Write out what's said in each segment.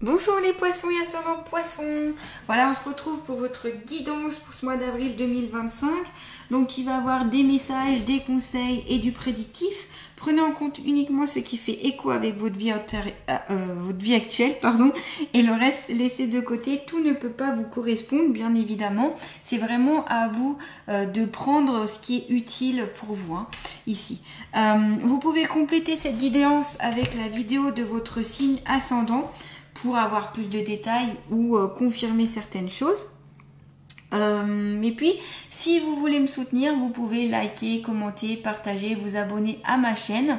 Bonjour les poissons et ascendants poissons. Voilà, on se retrouve pour votre guidance pour ce mois d'avril 2025. Donc il va y avoir des messages, des conseils et du prédictif. Prenez en compte uniquement ce qui fait écho avec votre vie actuelle, et le reste laissez de côté. Tout ne peut pas vous correspondre, bien évidemment. C'est vraiment à vous de prendre ce qui est utile pour vous, ici. Vous pouvez compléter cette guidance avec la vidéo de votre signe ascendant pour avoir plus de détails ou confirmer certaines choses. Et puis, si vous voulez me soutenir, vous pouvez liker, commenter, partager, vous abonner à ma chaîne.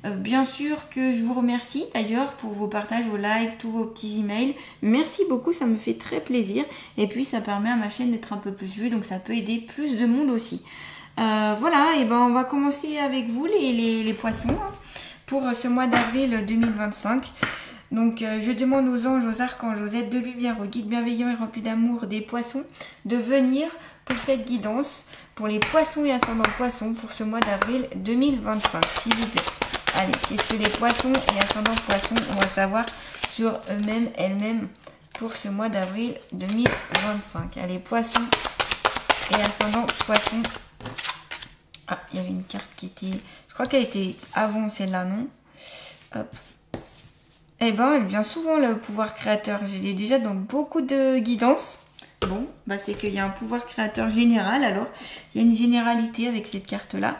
Bien sûr que je vous remercie d'ailleurs pour vos partages, vos likes, tous vos petits emails. Merci beaucoup, ça me fait très plaisir. Et puis, ça permet à ma chaîne d'être un peu plus vue, donc ça peut aider plus de monde aussi. Voilà, et ben on va commencer avec vous les poissons pour ce mois d'avril 2025. Donc je demande aux anges, aux archanges, aux aides de lumière, aux guides bienveillants et remplis d'amour des poissons de venir pour cette guidance pour les poissons et ascendants poissons pour ce mois d'avril 2025, s'il vous plaît. Allez, qu'est-ce que les poissons et ascendants poissons on va savoir sur eux-mêmes, elles-mêmes pour ce mois d'avril 2025. Allez, poissons et ascendants poissons. Ah, il y avait une carte qui était... Je crois qu'elle était avant celle-là, non? Hop. Eh ben, elle vient souvent le pouvoir créateur. J'ai déjà dans beaucoup de guidances. Bon, bah c'est qu'il y a un pouvoir créateur général. Alors, il y a une généralité avec cette carte-là.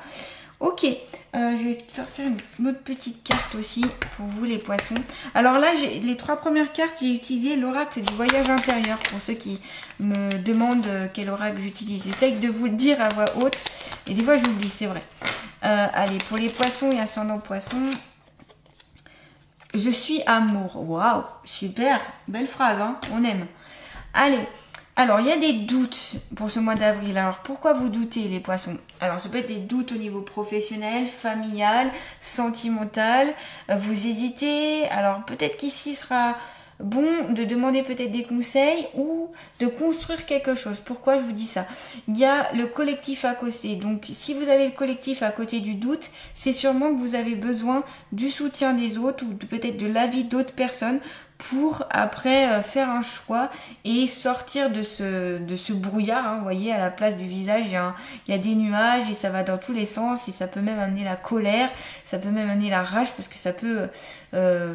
Ok, je vais sortir une autre petite carte aussi pour vous les poissons. Alors là, les trois premières cartes, j'ai utilisé l'oracle du voyage intérieur pour ceux qui me demandent quel oracle j'utilise. J'essaye de vous le dire à voix haute et des fois j'oublie, c'est vrai. Allez, pour les poissons et ascendants poissons. Je suis amour. Waouh, super. Belle phrase, on aime. Allez, alors il y a des doutes pour ce mois d'avril. Alors pourquoi vous doutez les poissons? Alors ça peut être des doutes au niveau professionnel, familial, sentimental. Vous hésitez. Alors peut-être qu'ici sera bon de demander peut-être des conseils ou de construire quelque chose. Pourquoi je vous dis ça? Il y a le collectif à côté. Donc si vous avez le collectif à côté du doute, c'est sûrement que vous avez besoin du soutien des autres ou peut-être de l'avis d'autres personnes pour après faire un choix et sortir de ce brouillard. Vous voyez, à la place du visage, il y a des nuages et ça va dans tous les sens et ça peut même amener la colère, ça peut même amener la rage parce que ça peut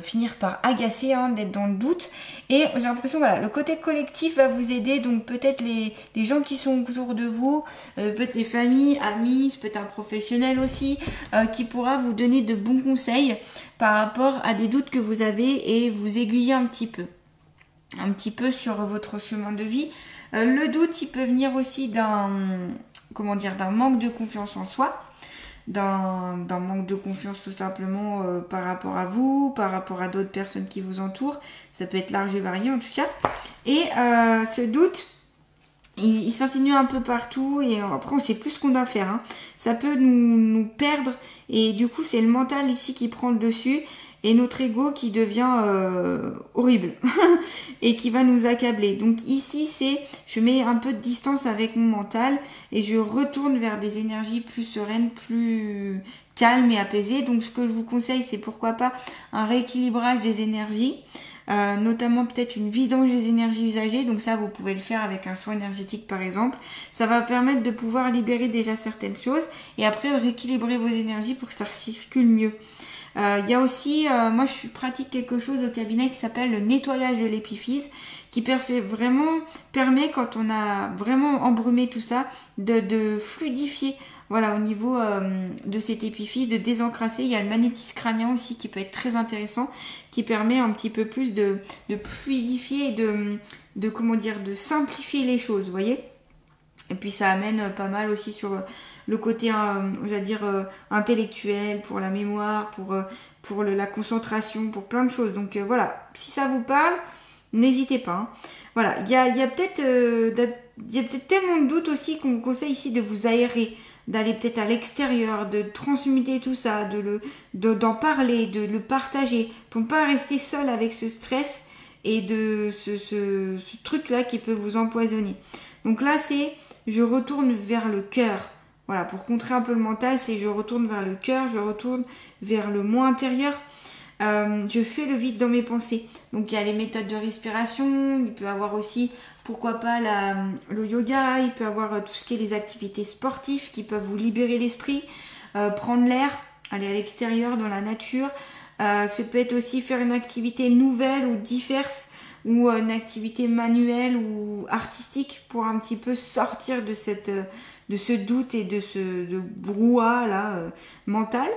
finir par agacer d'être dans le doute. Et j'ai l'impression, voilà, le côté collectif va vous aider. Donc peut-être les gens qui sont autour de vous, peut-être les familles, amis, peut-être un professionnel aussi, qui pourra vous donner de bons conseils par rapport à des doutes que vous avez et vous aiguiller un petit peu sur votre chemin de vie. Le doute, il peut venir aussi d'un manque de confiance en soi, d'un manque de confiance tout simplement par rapport à vous, par rapport à d'autres personnes qui vous entourent. Ça peut être large et varié en tout cas. Et ce doute, il s'insinue un peu partout et après on sait plus ce qu'on doit faire. Ça peut nous perdre et du coup c'est le mental ici qui prend le dessus et notre ego qui devient horrible et qui va nous accabler. Donc ici je mets un peu de distance avec mon mental et je retourne vers des énergies plus sereines, plus calmes et apaisées. Donc ce que je vous conseille, c'est pourquoi pas un rééquilibrage des énergies. Notamment peut-être une vidange des énergies usagées, donc ça vous pouvez le faire avec un soin énergétique par exemple. Ça va permettre de pouvoir libérer déjà certaines choses et après rééquilibrer vos énergies pour que ça circule mieux. Il y a aussi, moi je pratique quelque chose au cabinet qui s'appelle le nettoyage de l'épiphyse qui permet quand on a vraiment embrumé tout ça de fluidifier. Voilà, au niveau de cette épiphyse, de désencrasser. Il y a le magnétisme crânien aussi qui peut être très intéressant, qui permet un petit peu plus de fluidifier et de simplifier les choses, vous voyez. Et puis ça amène pas mal aussi sur le côté, intellectuel, pour la mémoire, pour la concentration, pour plein de choses. Donc voilà, si ça vous parle, n'hésitez pas. Voilà, il y a peut-être tellement de doutes aussi qu'on vous conseille ici de vous aérer, d'aller peut-être à l'extérieur, de transmuter tout ça, d'en parler, de le partager, pour ne pas rester seul avec ce stress et de ce truc-là qui peut vous empoisonner. Donc là, je retourne vers le cœur. Voilà, pour contrer un peu le mental, je retourne vers le cœur, je retourne vers le moi intérieur. je fais le vide dans mes pensées. Donc il y a les méthodes de respiration, il peut y avoir aussi, pourquoi pas, le yoga, il peut y avoir tout ce qui est les activités sportives qui peuvent vous libérer l'esprit, prendre l'air, aller à l'extérieur dans la nature. Ça peut être aussi faire une activité nouvelle ou diverse, ou une activité manuelle ou artistique pour un petit peu sortir de ce doute et de ce brouhaha là mental.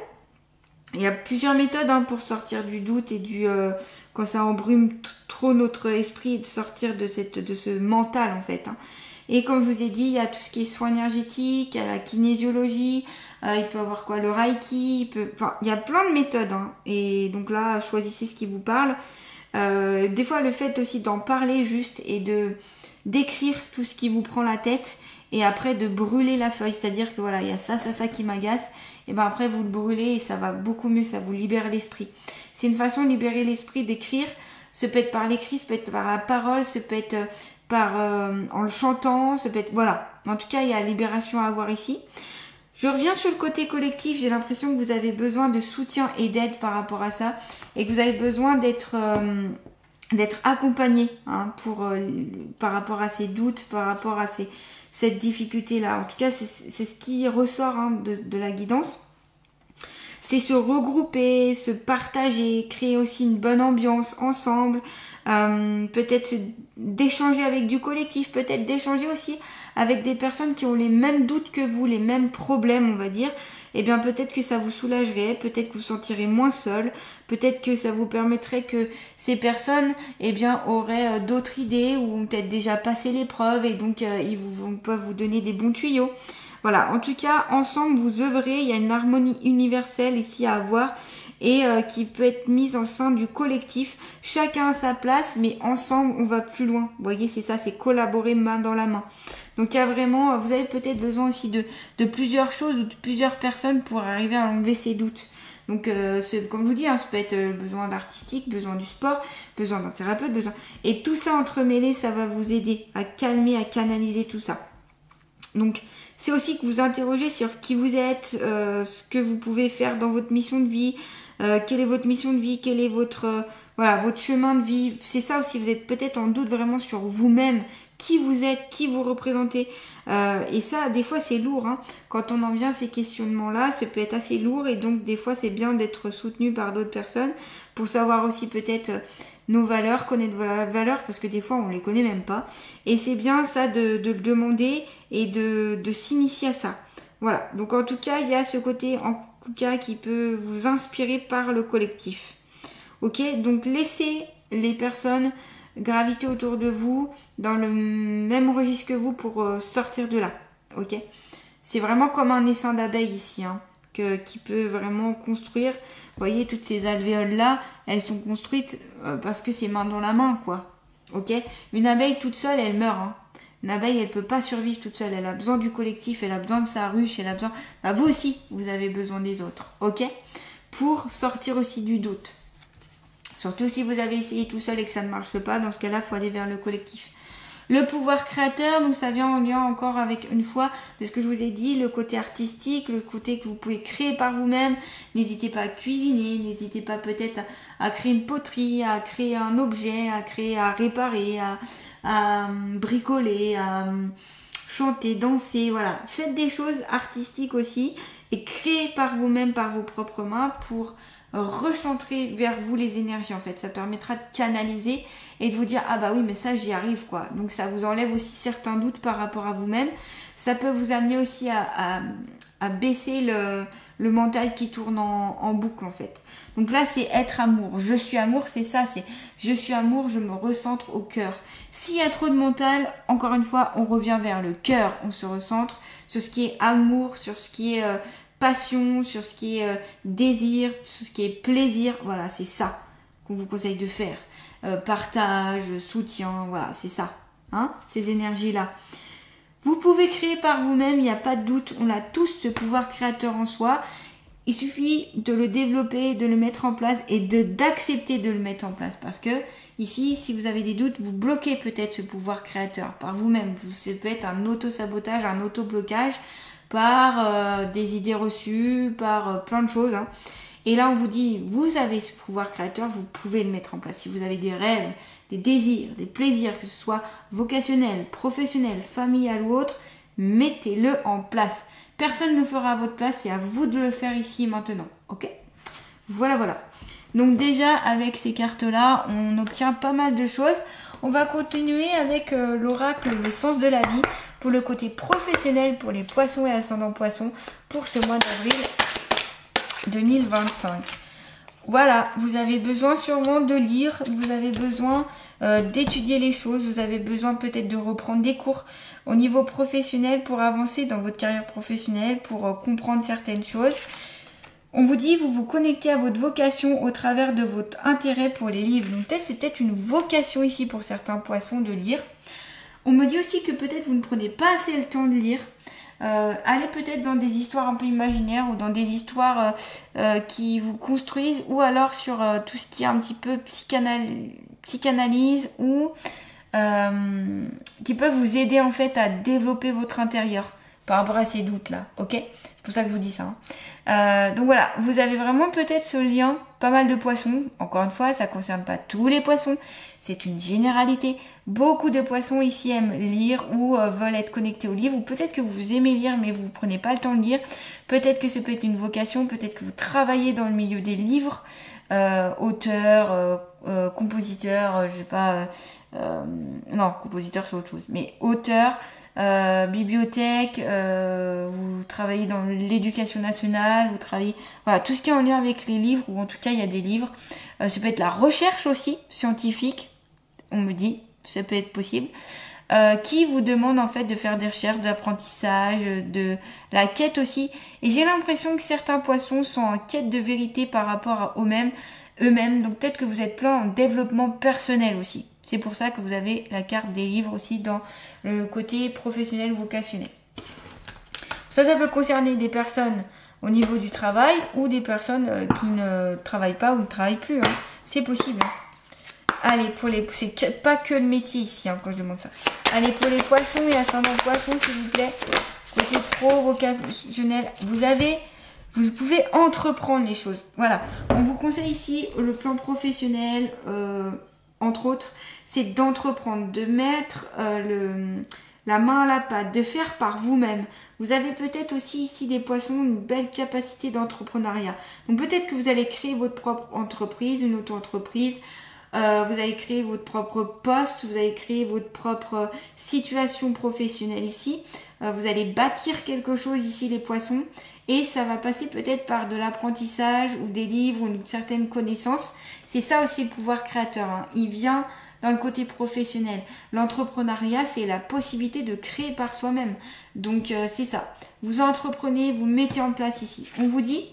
Il y a plusieurs méthodes pour sortir du doute et quand ça embrume trop notre esprit, de sortir de ce mental en fait. Et comme je vous ai dit, il y a tout ce qui est soins énergétiques, il y a la kinésiologie, il peut y avoir quoi, le reiki, il y a plein de méthodes. Et donc là, choisissez ce qui vous parle. Des fois, le fait aussi d'en parler juste et d'écrire tout ce qui vous prend la tête, et après de brûler la feuille, c'est-à-dire que voilà, il y a ça qui m'agace, et ben après vous le brûlez et ça va beaucoup mieux, ça vous libère l'esprit. C'est une façon de libérer l'esprit d'écrire. Ça peut être par l'écrit, ça peut être par la parole, ça peut être en le chantant, ça peut être, voilà. En tout cas, il y a libération à avoir ici. Je reviens sur le côté collectif. J'ai l'impression que vous avez besoin de soutien et d'aide par rapport à ça, et que vous avez besoin d'être accompagné par rapport à ces doutes, par rapport à cette difficulté-là. En tout cas, c'est ce qui ressort de la guidance. C'est se regrouper, se partager, créer aussi une bonne ambiance ensemble, peut-être d'échanger avec du collectif, peut-être d'échanger aussi avec des personnes qui ont les mêmes doutes que vous, les mêmes problèmes, on va dire. Eh bien, peut-être que ça vous soulagerait, peut-être que vous vous sentirez moins seul, peut-être que ça vous permettrait que ces personnes, eh bien, auraient d'autres idées ou ont peut-être déjà passé l'épreuve, et donc ils peuvent vous donner des bons tuyaux. Voilà, en tout cas, ensemble, vous œuvrez, il y a une harmonie universelle ici à avoir, et qui peut être mise en sein du collectif. Chacun à sa place, mais ensemble, on va plus loin. Vous voyez, c'est ça, c'est collaborer main dans la main. Donc il y a vraiment, vous avez peut-être besoin aussi de plusieurs choses ou de plusieurs personnes pour arriver à enlever ces doutes. Donc comme je vous dis, ça peut être besoin d'artistique, besoin du sport, besoin d'un thérapeute, et tout ça entremêlé, ça va vous aider à calmer, à canaliser tout ça. Donc c'est aussi que vous interrogez sur qui vous êtes, ce que vous pouvez faire dans votre mission de vie, quelle est votre mission de vie, quel est votre chemin de vie. C'est ça aussi, vous êtes peut-être en doute vraiment sur vous-même, qui vous êtes, qui vous représentez. Et ça, des fois, c'est lourd. Quand on en vient à ces questionnements-là, ça peut être assez lourd, et donc des fois, c'est bien d'être soutenu par d'autres personnes pour savoir aussi peut-être nos valeurs, connaître vos valeurs, parce que des fois, on les connaît même pas. Et c'est bien ça de le demander et de s'initier à ça. Voilà. Donc en tout cas, il y a ce côté qui peut vous inspirer par le collectif. Ok, donc laissez les personnes graviter autour de vous dans le même registre que vous pour sortir de là. Ok, c'est vraiment comme un essaim d'abeilles ici, qui peut vraiment construire. Vous voyez, toutes ces alvéoles là, elles sont construites parce que c'est main dans la main, quoi. Ok, une abeille toute seule, elle meurt. Une abeille, elle peut pas survivre toute seule. Elle a besoin du collectif, elle a besoin de sa ruche, elle a besoin. Vous aussi, vous avez besoin des autres. Ok, pour sortir aussi du doute. Surtout si vous avez essayé tout seul et que ça ne marche pas, dans ce cas-là, il faut aller vers le collectif. Le pouvoir créateur, donc ça vient en lien encore avec, une fois, de ce que je vous ai dit, le côté artistique, le côté que vous pouvez créer par vous-même. N'hésitez pas à cuisiner, n'hésitez pas peut-être à créer une poterie, à créer un objet, à réparer, à bricoler, à chanter, danser, voilà. Faites des choses artistiques aussi et créez par vous-même, par vos propres mains, pour recentrer vers vous les énergies en fait. Ça permettra de canaliser et de vous dire ah bah oui mais ça j'y arrive quoi. Donc ça vous enlève aussi certains doutes par rapport à vous-même. Ça peut vous amener aussi à baisser le mental qui tourne en boucle en fait. Donc là c'est être amour. Je suis amour, c'est ça, c'est je suis amour, je me recentre au cœur. S'il y a trop de mental, encore une fois on revient vers le cœur, on se recentre sur ce qui est amour, sur ce qui est passion, sur ce qui est désir, sur ce qui est plaisir. Voilà, c'est ça qu'on vous conseille de faire. Partage, soutien, voilà, c'est ça. Ces énergies-là. Vous pouvez créer par vous-même, il n'y a pas de doute. On a tous ce pouvoir créateur en soi. Il suffit de le développer, de le mettre en place et d'accepter de le mettre en place. Parce que ici, si vous avez des doutes, vous bloquez peut-être ce pouvoir créateur par vous-même. Ça peut être un auto-sabotage, un auto-blocage par des idées reçues, par plein de choses. Et là, on vous dit, vous avez ce pouvoir créateur, vous pouvez le mettre en place. Si vous avez des rêves, des désirs, des plaisirs, que ce soit vocationnel, professionnel, familial ou autre, mettez-le en place. Personne ne le fera à votre place, c'est à vous de le faire ici et maintenant. Ok? Voilà, voilà. Donc déjà, avec ces cartes-là, on obtient pas mal de choses. On va continuer avec l'oracle, le sens de la vie, pour le côté professionnel, pour les poissons et ascendants poissons, pour ce mois d'avril 2025. Voilà, vous avez besoin sûrement de lire, vous avez besoin d'étudier les choses, vous avez besoin peut-être de reprendre des cours au niveau professionnel pour avancer dans votre carrière professionnelle, pour comprendre certaines choses. On vous dit, vous vous connectez à votre vocation au travers de votre intérêt pour les livres. Donc peut-être c'est peut-être une vocation ici pour certains poissons de lire. On me dit aussi que peut-être vous ne prenez pas assez le temps de lire. Allez peut-être dans des histoires un peu imaginaires ou dans des histoires qui vous construisent, ou alors sur tout ce qui est un petit peu psychanalyse ou qui peuvent vous aider en fait à développer votre intérieur par rapport à ces doutes là, ok? C'est pour ça que je vous dis ça. Donc voilà, vous avez vraiment peut-être ce lien, pas mal de poissons. Encore une fois, ça ne concerne pas tous les poissons, c'est une généralité. Beaucoup de poissons ici aiment lire ou veulent être connectés au livre, ou peut-être que vous aimez lire mais vous ne prenez pas le temps de lire. Peut-être que ça peut être une vocation, peut-être que vous travaillez dans le milieu des livres, auteur, compositeur, je sais pas, non, compositeur c'est autre chose, mais auteur, bibliothèque, vous travaillez dans l'éducation nationale, vous travaillez, voilà, tout ce qui est en lien avec les livres, ou en tout cas il y a des livres. Ça peut être la recherche aussi, scientifique, on me dit, ça peut être possible, qui vous demande en fait de faire des recherches, d'apprentissage, de la quête aussi. Et j'ai l'impression que certains poissons sont en quête de vérité par rapport à eux-mêmes, donc peut-être que vous êtes plein en développement personnel aussi. C'est pour ça que vous avez la carte des livres aussi dans le côté professionnel ou vocationnel. Ça peut concerner des personnes au niveau du travail ou des personnes qui ne travaillent pas ou ne travaillent plus. Hein. C'est possible. Allez, c'est pas que le métier ici quand je demande ça. Allez, pour les poissons et ascendants poissons, s'il vous plaît. Côté pro, vocationnel, vous pouvez entreprendre les choses. Voilà. On vous conseille ici le plan professionnel, entre autres, c'est d'entreprendre, de mettre la main à la pâte, de faire par vous-même. Vous avez peut-être aussi ici des poissons une belle capacité d'entrepreneuriat. Donc peut-être que vous allez créer votre propre entreprise, une auto-entreprise. Vous allez créer votre propre poste, vous allez créer votre propre situation professionnelle ici. Vous allez bâtir quelque chose ici les poissons. Et ça va passer peut-être par de l'apprentissage ou des livres ou une certaine connaissance. C'est ça aussi le pouvoir créateur. Hein. Il vient dans le côté professionnel. L'entrepreneuriat, c'est la possibilité de créer par soi-même. Donc c'est ça. Vous entreprenez, vous mettez en place ici. On vous dit,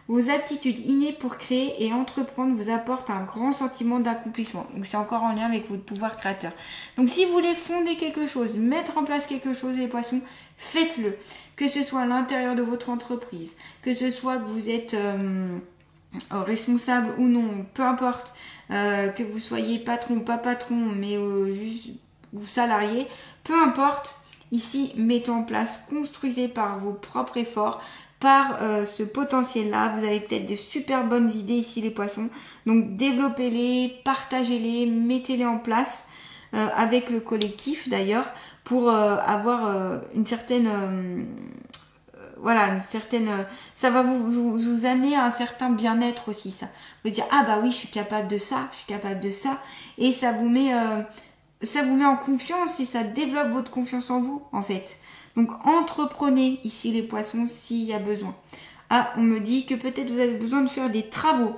vos aptitudes innées pour créer et entreprendre vous apportent un grand sentiment d'accomplissement. Donc c'est encore en lien avec votre pouvoir créateur. Donc si vous voulez fonder quelque chose, mettre en place quelque chose les poissons, faites-le. Que ce soit à l'intérieur de votre entreprise, que ce soit que vous êtes responsable ou non, peu importe, que vous soyez patron, pas patron, mais juste ou salarié, peu importe, ici, mettez en place, construisez par vos propres efforts, par ce potentiel-là. Vous avez peut-être de super bonnes idées ici, les poissons. Donc, développez-les, partagez-les, mettez-les en place avec le collectif, d'ailleurs, pour avoir une certaine... ça va vous amener à un certain bien-être aussi, ça. Vous dire, ah bah oui, je suis capable de ça, je suis capable de ça. Et ça vous met en confiance et ça développe votre confiance en vous, en fait. Donc, entreprenez ici les poissons s'il y a besoin. Ah, on me dit que peut-être vous avez besoin de faire des travaux.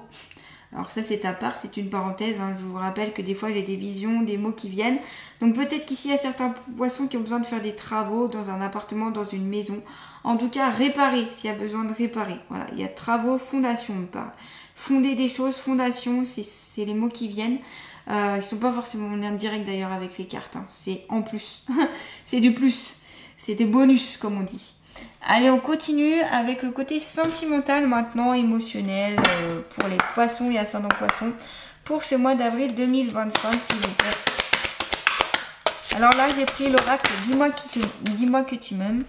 Alors ça, c'est à part, c'est une parenthèse. Hein. Je vous rappelle que des fois, j'ai des visions, des mots qui viennent. Donc peut-être qu'ici, il y a certains poissons qui ont besoin de faire des travaux dans un appartement, dans une maison. En tout cas, réparer, s'il y a besoin de réparer. Voilà, il y a travaux, fondation, on me parle. Fonder des choses, fondation, c'est les mots qui viennent. Ils ne sont pas forcément en lien direct d'ailleurs avec les cartes. Hein. C'est en plus. C'est du plus. C'est des bonus, comme on dit. Allez, on continue avec le côté sentimental maintenant, émotionnel, pour les poissons et ascendants poissons, pour ce mois d'avril 2025, s'il vous plaît. Alors là, j'ai pris l'oracle « Dis-moi que tu m'aimes ».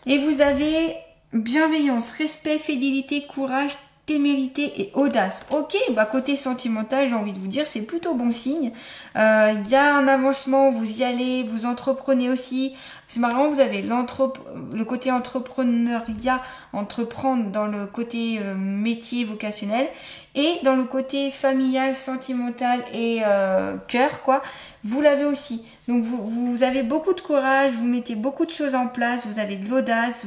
Et vous avez bienveillance, respect, fidélité, courage, témérité et audace. Ok, bah côté sentimental, j'ai envie de vous dire, c'est plutôt bon signe. Il y a un avancement, vous y allez, vous entreprenez aussi. C'est marrant, vous avez le côté entrepreneuriat, entreprendre dans le côté métier vocationnel et dans le côté familial, sentimental et cœur, quoi. Vous l'avez aussi. Donc vous avez beaucoup de courage, vous mettez beaucoup de choses en place, vous avez de l'audace,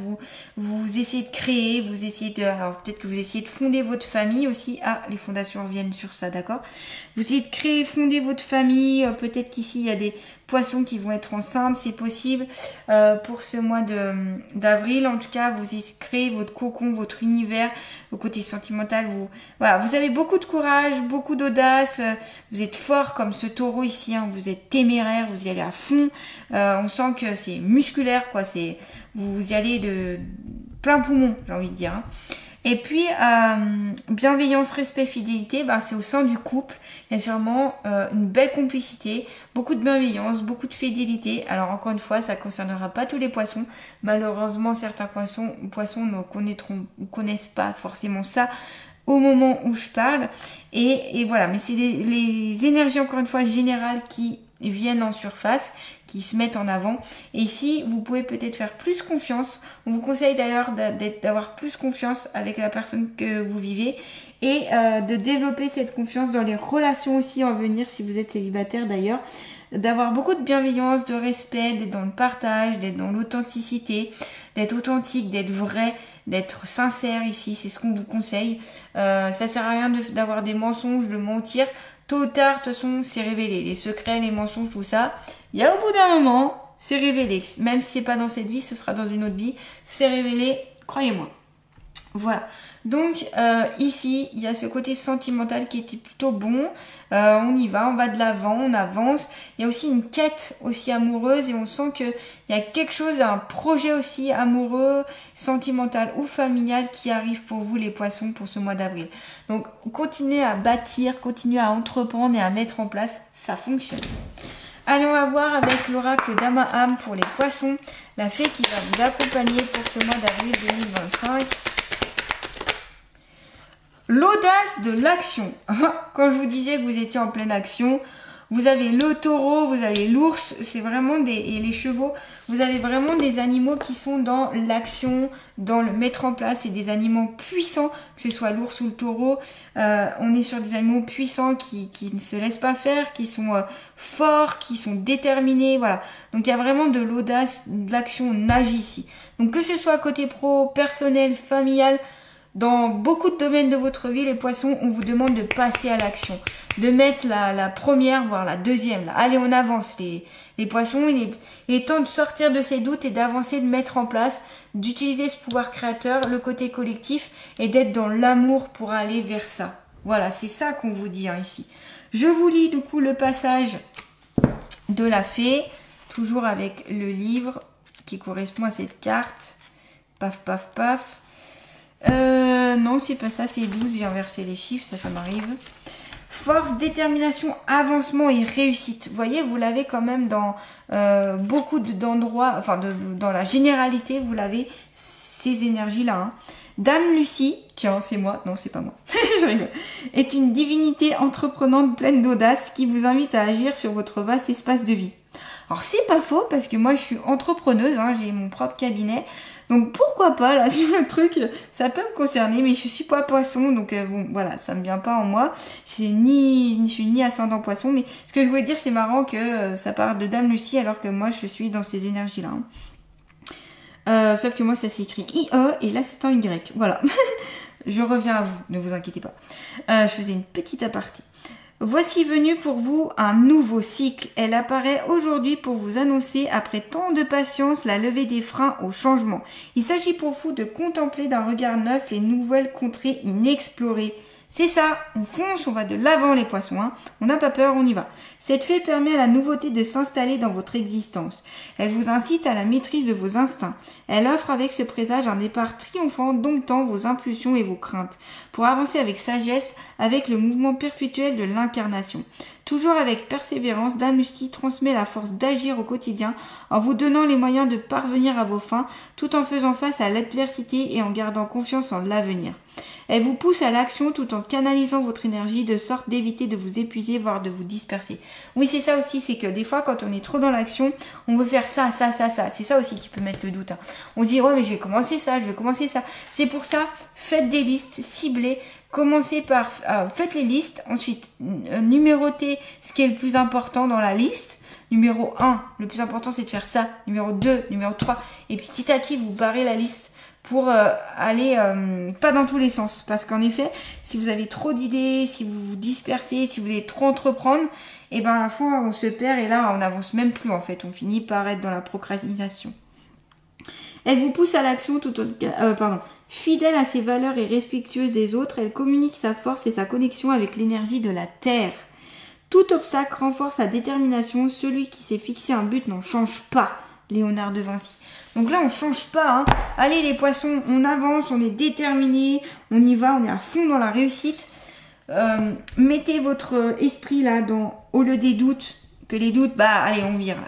vous essayez de créer, vous essayez de... Alors peut-être que vous essayez de fonder votre famille aussi. Ah, les fondations reviennent sur ça, d'accord. Vous essayez de créer, fonder votre famille. Peut-être qu'ici, il y a des poissons qui vont être enceintes, c'est possible. Pour ce mois d'avril, en tout cas, vous essayez de créer votre cocon, votre univers, au côté sentimental. Voilà, vous avez beaucoup de courage, beaucoup d'audace. Vous êtes fort comme ce taureau ici, hein, vous êtes téméraire, vous y allez à fond. On sent que c'est musculaire, quoi. Vous y allez de plein poumon, j'ai envie de dire. Hein. Et puis, bienveillance, respect, fidélité, c'est au sein du couple. Il y a sûrement une belle complicité, beaucoup de bienveillance, beaucoup de fidélité. Alors, encore une fois, ça ne concernera pas tous les poissons. Malheureusement, certains poissons ne connaissent pas forcément ça au moment où je parle. Et voilà, mais c'est les énergies, encore une fois, générales qui viennent en surface, qui se mettent en avant. Et ici, vous pouvez peut-être faire plus confiance. On vous conseille d'ailleurs d'avoir plus confiance avec la personne que vous vivez et de développer cette confiance dans les relations aussi en venir, si vous êtes célibataire d'ailleurs. D'avoir beaucoup de bienveillance, de respect, d'être dans le partage, d'être dans l'authenticité, d'être authentique, d'être vrai, d'être sincère ici. C'est ce qu'on vous conseille. Ça sert à rien d'avoir des mensonges, de mentir. Tôt ou tard, de toute façon, c'est révélé. Les secrets, les mensonges, tout ça. Il y a au bout d'un moment, c'est révélé. Même si c'est pas dans cette vie, ce sera dans une autre vie. C'est révélé, croyez-moi. Voilà. Donc, ici, il y a ce côté sentimental qui était plutôt bon. On y va, on va de l'avant, on avance. Il y a aussi une quête aussi amoureuse et on sent qu'il y a quelque chose, un projet aussi amoureux, sentimental ou familial qui arrive pour vous les poissons pour ce mois d'avril. Donc, continuez à bâtir, continuez à entreprendre et à mettre en place, ça fonctionne. Allez, on va voir avec l'oracle d'Amaham pour les poissons, la fée qui va vous accompagner pour ce mois d'avril 2025. L'audace de l'action. Quand je vous disais que vous étiez en pleine action, vous avez le taureau, vous avez l'ours, c'est vraiment et les chevaux, vous avez vraiment des animaux qui sont dans l'action, dans le mettre en place, c'est des animaux puissants, que ce soit l'ours ou le taureau, on est sur des animaux puissants qui ne se laissent pas faire, qui sont forts, qui sont déterminés, voilà. Donc il y a vraiment de l'audace, de l'action, on agit ici. Donc que ce soit côté pro, personnel, familial, dans beaucoup de domaines de votre vie, les poissons, on vous demande de passer à l'action, de mettre la première, voire la deuxième. Là. Allez, on avance les poissons. Il est temps de sortir de ces doutes et d'avancer, de mettre en place, d'utiliser ce pouvoir créateur, le côté collectif et d'être dans l'amour pour aller vers ça. Voilà, c'est ça qu'on vous dit ici. Je vous lis du coup le passage de la fée, toujours avec le livre qui correspond à cette carte. Paf, paf, paf. Non, c'est pas ça, c'est 12, j'ai inversé les chiffres, ça m'arrive. Force, détermination, avancement et réussite. Vous voyez, vous l'avez quand même dans beaucoup d'endroits, enfin dans la généralité, vous l'avez ces énergies-là. Hein. Dame Lucie, tiens, c'est moi, non, c'est pas moi, je rigole, est une divinité entreprenante pleine d'audace qui vous invite à agir sur votre vaste espace de vie. Alors, c'est pas faux parce que moi, je suis entrepreneuse, hein, j'ai mon propre cabinet. Donc, pourquoi pas, là, sur le truc, ça peut me concerner, mais je suis pas poisson, donc bon, voilà, ça ne vient pas en moi. Je suis ni ascendant poisson, mais ce que je voulais dire, c'est marrant que ça parle de Dame Lucie alors que moi, je suis dans ces énergies-là. Hein. Sauf que moi, ça s'écrit I-E et là, c'est un Y. Voilà. Je reviens à vous, ne vous inquiétez pas. Je faisais une petite aparté. Voici venu pour vous un nouveau cycle. Elle apparaît aujourd'hui pour vous annoncer, après tant de patience, la levée des freins au changement. Il s'agit pour vous de contempler d'un regard neuf les nouvelles contrées inexplorées. C'est ça, on fonce, on va de l'avant les poissons, hein. On n'a pas peur, on y va. Cette fée permet à la nouveauté de s'installer dans votre existence. Elle vous incite à la maîtrise de vos instincts. Elle offre avec ce présage un départ triomphant domptant vos impulsions et vos craintes, pour avancer avec sagesse avec le mouvement perpétuel de l'incarnation. Toujours avec persévérance, Dame Lucie transmet la force d'agir au quotidien en vous donnant les moyens de parvenir à vos fins tout en faisant face à l'adversité et en gardant confiance en l'avenir. Elle vous pousse à l'action tout en canalisant votre énergie de sorte d'éviter de vous épuiser, voire de vous disperser. Oui, c'est ça aussi, c'est que des fois, quand on est trop dans l'action, on veut faire ça. C'est ça aussi qui peut mettre le doute. Hein. On dit, ouais, mais je vais commencer ça. C'est pour ça, faites des listes ciblées. Commencez par, faites les listes. Ensuite, numérotez ce qui est le plus important dans la liste. Numéro 1, le plus important, c'est de faire ça. Numéro 2, numéro 3. Et puis, petit à petit, vous barrez la liste pour aller pas dans tous les sens. Parce qu'en effet, si vous avez trop d'idées, si vous vous dispersez, si vous allez trop entreprendre, et ben à la fin, on se perd et là, on n'avance même plus en fait. On finit par être dans la procrastination. Elle vous pousse à l'action fidèle à ses valeurs et respectueuse des autres. Elle communique sa force et sa connexion avec l'énergie de la terre. Tout obstacle renforce sa détermination. Celui qui s'est fixé un but n'en change pas. Léonard de Vinci. Donc là, on change pas. Hein. Allez les poissons, on avance, on est déterminés, on y va, on est à fond dans la réussite. Mettez votre esprit là au lieu des doutes, que les doutes, allez,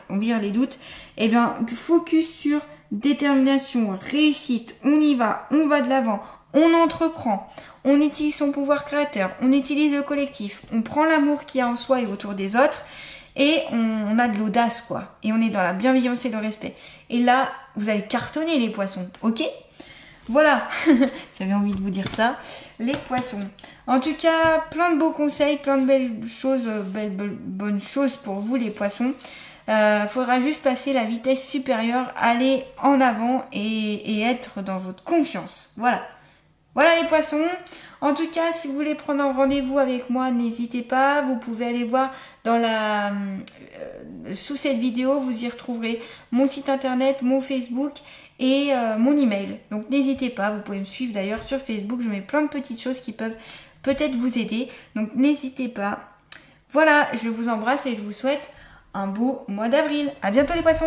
on vire les doutes. Eh bien, focus sur détermination, réussite, on y va, on va de l'avant, on entreprend, on utilise son pouvoir créateur, on utilise le collectif, on prend l'amour qu'il y a en soi et autour des autres. Et on a de l'audace, quoi. Et on est dans la bienveillance et le respect. Et là, vous allez cartonner, les poissons. Ok ? Voilà. J'avais envie de vous dire ça. Les poissons. En tout cas, plein de beaux conseils, plein de belles choses, bonnes choses pour vous, les poissons. Faudra juste passer la vitesse supérieure, aller en avant et être dans votre confiance. Voilà. Voilà les poissons. En tout cas, si vous voulez prendre un rendez-vous avec moi, n'hésitez pas. Vous pouvez aller voir sous cette vidéo, vous y retrouverez mon site internet, mon Facebook et mon email. Donc n'hésitez pas, vous pouvez me suivre d'ailleurs sur Facebook. Je mets plein de petites choses qui peuvent peut-être vous aider. Donc n'hésitez pas. Voilà, je vous embrasse et je vous souhaite un beau mois d'avril. À bientôt les poissons.